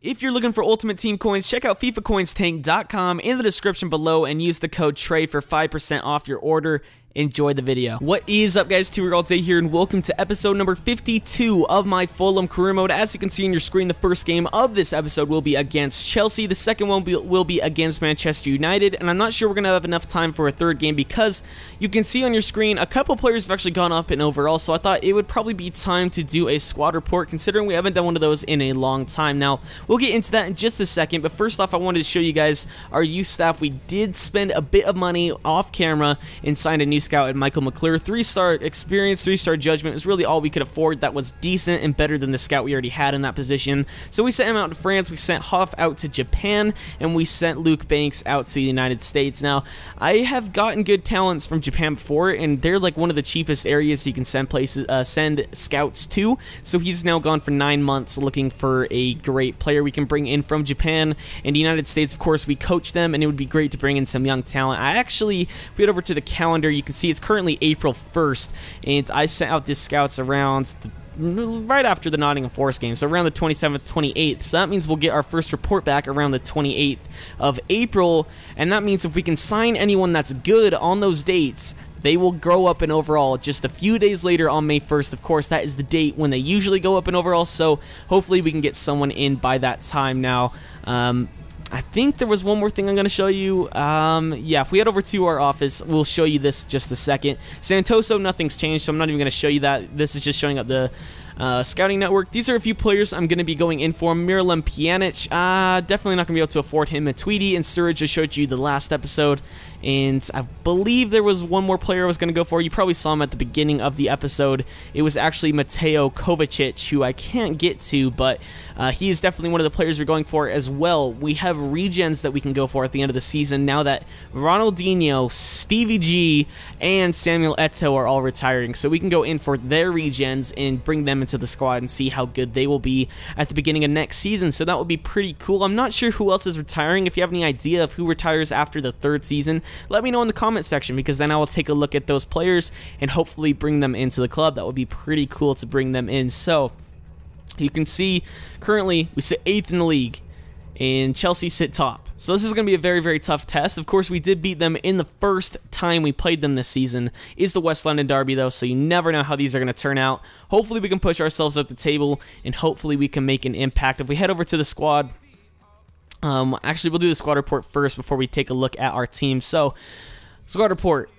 If you're looking for Ultimate Team coins, check out FIFACoinstank.com in the description below and use the code TRAY for 5% off your order. Enjoy the video. What is up, guys? TRayALLDay here, and welcome to episode number 52 of my Fulham career mode. As you can see on your screen, the first game of this episode will be against Chelsea. The second one will be against Manchester United, and I'm not sure we're going to have enough time for a third game because you can see on your screen a couple players have actually gone up in overall, so I thought it would probably be time to do a squad report considering we haven't done one of those in a long time. Now, we'll get into that in just a second, but first off, I wanted to show you guys our youth staff. We did spend a bit of money off camera and signed a new scout at Michael McClure. 3-star experience, 3-star judgment is really all we could afford. That was decent and better than the scout we already had in that position. So we sent him out to France, we sent Hove out to Japan, and we sent Luke Banks out to the United States. Now, I have gotten good talents from Japan before, and they're like one of the cheapest areas you can send send scouts to. So he's now gone for 9 months looking for a great player we can bring in from Japan. And the United States, of course, we coach them, and it would be great to bring in some young talent. I actually, if we head over to the calendar, you can see it's currently April 1st, and I sent out these scouts around right after the Nottingham Forest game, so around the 27th, 28th. So that means we'll get our first report back around the 28th of April, and that means if we can sign anyone that's good on those dates, they will grow up in overall just a few days later on May 1st. Of course, that is the date when they usually go up in overall, so hopefully we can get someone in by that time. Now, I think there was one more thing I'm going to show you. Yeah, if we head over to our office, we'll show you this just a second. Santoso, nothing's changed, so I'm not even going to show you that. This is just showing up the scouting network. These are a few players I'm going to be going in for. Miralem Pjanic, definitely not going to be able to afford him. And Tweedy and Sturridge I showed you the last episode. And I believe there was one more player I was going to go for. You probably saw him at the beginning of the episode. It was actually Mateo Kovacic, who I can't get to, but he is definitely one of the players we're going for as well. We have regens that we can go for at the end of the season now that Ronaldinho, Stevie G, and Samuel Eto'o are all retiring. So we can go in for their regens and bring them into the squad and see how good they will be at the beginning of next season. So that would be pretty cool. I'm not sure who else is retiring. If you have any idea of who retires after the third season, let me know in the comment section, because then I will take a look at those players and hopefully bring them into the club. That would be pretty cool to bring them in. So you can see currently we sit 8th in the league and Chelsea sit top. So this is going to be a very, very tough test. Of course, we did beat them in the first time we played them this season. Is the West London Derby, though, so you never know how these are going to turn out. Hopefully we can push ourselves up the table, and hopefully we can make an impact. If we head over to the squad, actually, we'll do the squad report first before we take a look at our team. So, squad report.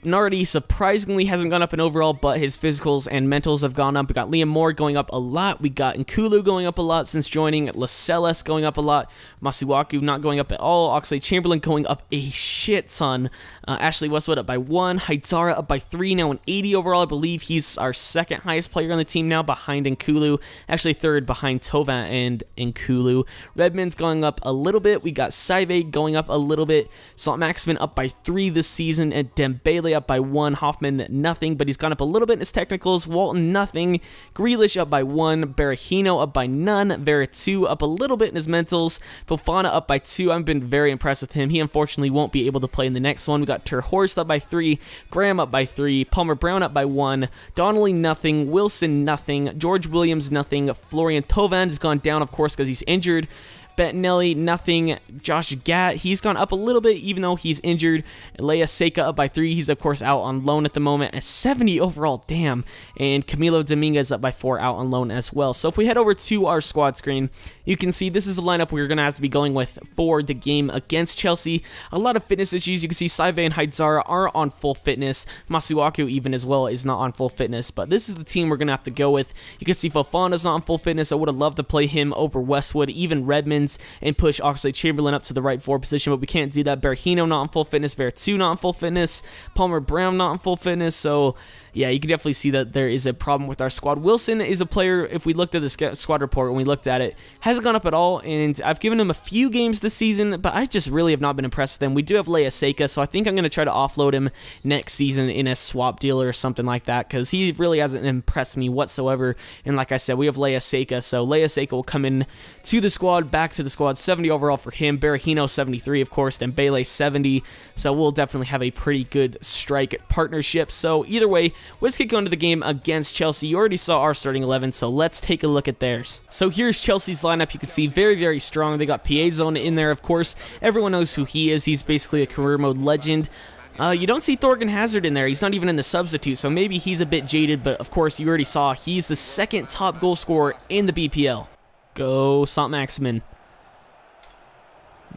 Nardi surprisingly hasn't gone up in overall, but his physicals and mentals have gone up. We got Liam Moore going up a lot. We got Nkulu going up a lot since joining. Lascelles going up a lot. Masuaku not going up at all. Oxlade-Chamberlain going up a shit ton. Ashley Westwood up by 1. Haidara up by 3. Now an 80 overall. I believe he's our second highest player on the team now, behind Nkulu. Actually third behind Tova and Nkulu. Redmond's going up a little bit. We got Saive going up a little bit. Salt Maximin up by 3 this season. And Dembele up by 1, Hoffman nothing, but he's gone up a little bit in his technicals. Walton nothing, Grealish up by 1, Berahino up by none, Vera 2 up a little bit in his mentals, Fofana up by 2. I've been very impressed with him. He unfortunately won't be able to play in the next one. We got Terhorst up by 3, Graham up by 3, Palmer Brown up by 1, Donnelly nothing, Wilson nothing, George Williams nothing, Florian Thauvin has gone down, of course, because he's injured. Bettinelli, nothing. Josh Gatt, he's gone up a little bit even though he's injured. Leia Seca up by 3. He's, of course, out on loan at the moment. A 70 overall, damn. And Camilo Dominguez up by 4, out on loan as well. So if we head over to our squad screen, you can see this is the lineup we're going to have to be going with for the game against Chelsea. A lot of fitness issues. You can see Saive and Haidara are on full fitness. Masuaku even as well is not on full fitness. But this is the team we're going to have to go with. You can see Fofana's not on full fitness. I would have loved to play him over Westwood, even Redmond, and push Oxlade-Chamberlain up to the right forward position, but we can't do that. Berahino not in full fitness, Vera 2 not in full fitness, Palmer Brown not in full fitness, so yeah, you can definitely see that there is a problem with our squad. Wilson is a player, if we looked at the squad report, when we looked at it, hasn't gone up at all, and I've given him a few games this season, but I just really have not been impressed with him. We do have Leia Seca, so I think I'm going to try to offload him next season in a swap deal or something like that, because he really hasn't impressed me whatsoever, and like I said, we have Leia Seca, so Leia Seca will come in to the squad, back back to the squad. 70 overall for him. Berahino 73, of course. Dembele 70. So we'll definitely have a pretty good strike partnership. So either way, let's get going to the game against Chelsea. You already saw our starting 11, so let's take a look at theirs. So here's Chelsea's lineup. You can see very, very strong. They got Piazon in there, of course. Everyone knows who he is. He's basically a career mode legend. You don't see Thorgan Hazard in there. He's not even in the substitute, so maybe he's a bit jaded, but of course, you already saw he's the second top goal scorer in the BPL. Go, Saint-Maximin.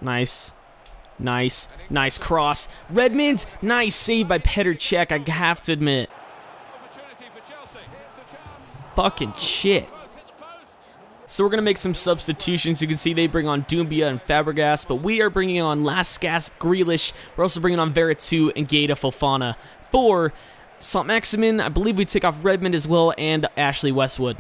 Nice. Nice. Nice cross. Redmond, nice save by Petr Cech, I have to admit. Fucking shit. So we're going to make some substitutions. You can see they bring on Doumbia and Fabregas, but we are bringing on Last Gasp Grealish. We're also bringing on Veretout and Gaeta Fofana. For Saint-Maximin, I believe we take off Redmond as well and Ashley Westwood.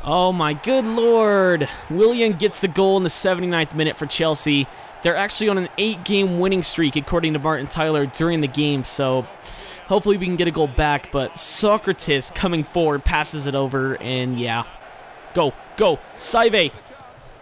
Oh my good lord. Willian gets the goal in the 79th minute for Chelsea. They're actually on an 8-game winning streak according to Martin Tyler during the game, so hopefully we can get a goal back, but Socrates coming forward passes it over, and yeah. Go, go, Saive.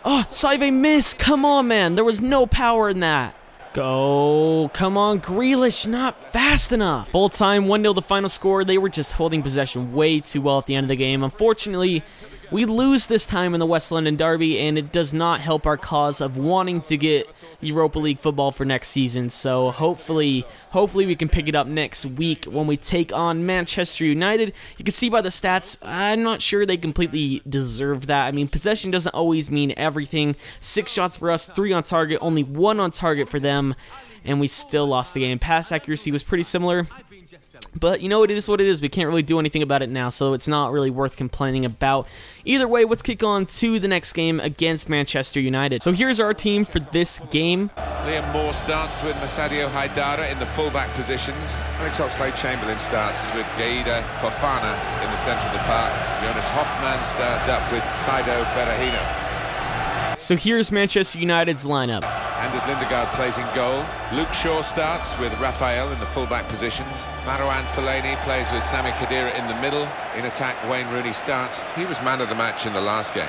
Oh, Saive missed. Come on, man. There was no power in that. Go, come on, Grealish, not fast enough. Full time, 1-0 the final score. They were just holding possession way too well at the end of the game. Unfortunately, we lose this time in the West London Derby, and it does not help our cause of wanting to get Europa League football for next season. So hopefully we can pick it up next week when we take on Manchester United. You can see by the stats, I'm not sure they completely deserve that. I mean, possession doesn't always mean everything. 6 shots for us, 3 on target, only 1 on target for them, and we still lost the game. Pass accuracy was pretty similar. But, you know, it is what it is. We can't really do anything about it now, so it's not really worth complaining about. Either way, let's kick on to the next game against Manchester United. So here's our team for this game. Liam Moore starts with Masadio Haidara in the fullback positions. Alex Oxlade-Chamberlain starts with Gaeta Fofana in the centre of the park. Jonas Hoffmann starts up with Saido Berahino. So here's Manchester United's lineup. Anders Lindegaard plays in goal. Luke Shaw starts with Raphael in the fullback positions. Marouane Fellaini plays with Sami Khedira in the middle. In attack, Wayne Rooney starts. He was man of the match in the last game.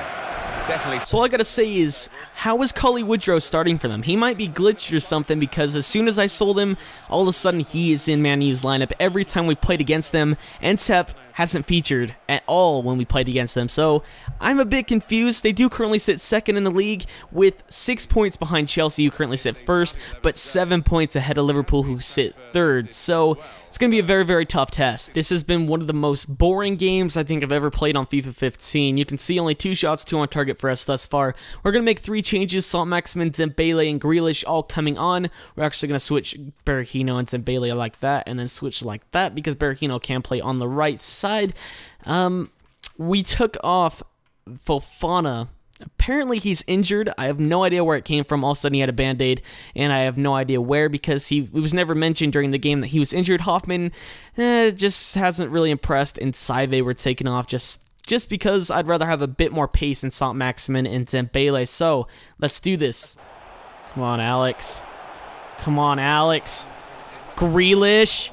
Definitely. So all I gotta say is, how is Collie Woodrow starting for them? He might be glitched or something, because as soon as I sold him, all of a sudden he is in Man U's lineup every time we played against them, and Tep hasn't featured at all when we played against them. So I'm a bit confused. They do currently sit second in the league with 6 points behind Chelsea, who currently sit first, but 7 points ahead of Liverpool, who sit third. So it's going to be a very, very tough test. This has been one of the most boring games I think I've ever played on FIFA 15. You can see only 2 shots, 2 on target for us thus far. We're going to make 3 changes. Saint-Maximin, Dembele, and Grealish all coming on. We're actually going to switch Berahino and Dembele like that, and then switch like that, because Berahino can play on the right side. We took off Fofana. Apparently he's injured. I have no idea where it came from. All of a sudden he had a band-aid, and I have no idea where, because it was never mentioned during the game that he was injured. Hoffman just hasn't really impressed, and Saive were taken off just because I'd rather have a bit more pace in Saint-Maximin and Dembele. So let's do this. Come on, Alex. Come on, Alex. Grealish.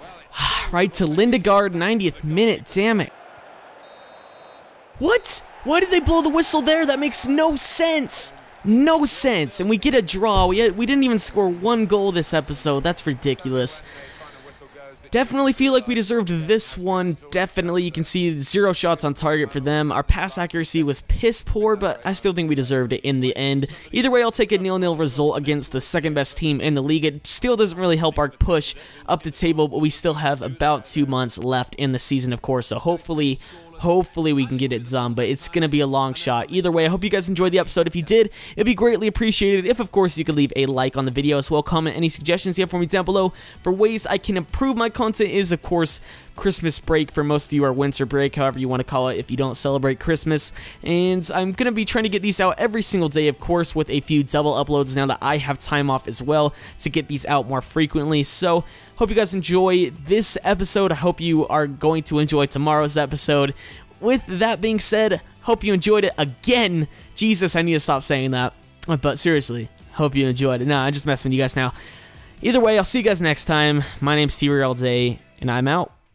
Right to Lindegaard, 90th minute. Damn it. What? Why did they blow the whistle there? That makes no sense. No sense. And we get a draw. We didn't even score 1 goal this episode. That's ridiculous. Definitely feel like we deserved this one. Definitely. You can see 0 shots on target for them. Our pass accuracy was piss poor, but I still think we deserved it in the end. Either way, I'll take a 0-0 result against the second best team in the league. It still doesn't really help our push up the table, but we still have about 2 months left in the season, of course. So hopefully we can get it done, but it's going to be a long shot. Either way, I hope you guys enjoyed the episode. If you did, it'd be greatly appreciated if, of course, you could leave a like on the video as well. Comment any suggestions you have for me down below for ways I can improve my content. Is, of course, Christmas break for most of you, or winter break, however you want to call it if you don't celebrate Christmas. And I'm going to be trying to get these out every single day, of course, with a few double uploads now that I have time off as well to get these out more frequently. So hope you guys enjoy this episode. I hope you are going to enjoy tomorrow's episode. With that being said, hope you enjoyed it again. Jesus, I need to stop saying that. But seriously, hope you enjoyed it. Nah, I'm just messing with you guys now. Either way, I'll see you guys next time. My name's TRayALLDay, and I'm out.